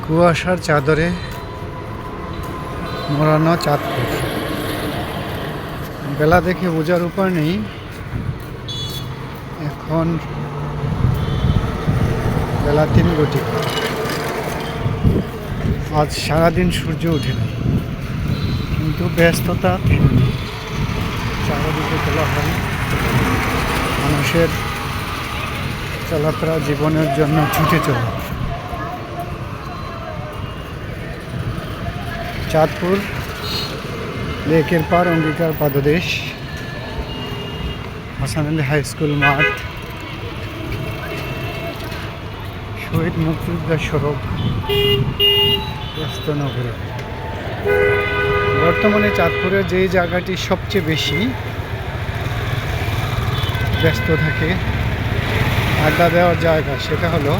কুয়াশার চাদরে মোড়ানো চাঁদপুর। বেলা দেখে বোঝার উপায় নেই এখন বেলা 3 ঘটিকা। আজ সারাদিন সূর্য ওঠেনি, কিন্তু ব্যস্ততা থেমেনি। চারিদিকে কোলাহল, মানুষের চলাফেরা জীবনের জন্য ছুটে চলে। চাঁদপুর লেকের পার অঙ্গীকার পাদদেশ, হাসান আলী হাই স্কুল মাঠ, শহীদ মুক্তিযোদ্ধা সড়ক, ব্যস্ত নগরে। বর্তমানে চাঁদপুরের যেই জায়গাটি সবচেয়ে বেশি ব্যস্ত থাকে, আড্ডা দেওয়ার জায়গা, সেটা হলো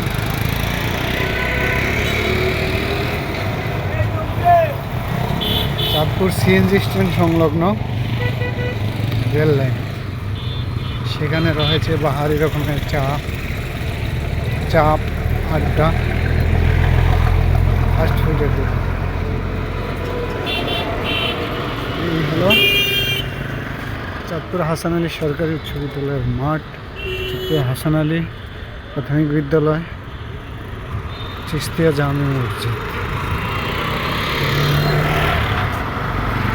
চাঁদপুর সিএনজি স্ট্যান্ড সংলগ্ন রেল লাইন। সেখানে রয়েছে বাহারি রকমের চাপ, আড্ডা, ফাস্টফুডের দোকান। এই হলো চাঁদপুর হাসান আলী সরকারি উচ্চ বিদ্যালয়ের মাঠ, চাঁদপুর হাসান আলী প্রাথমিক বিদ্যালয়, চিস্তিয়া জামে মসজিদ।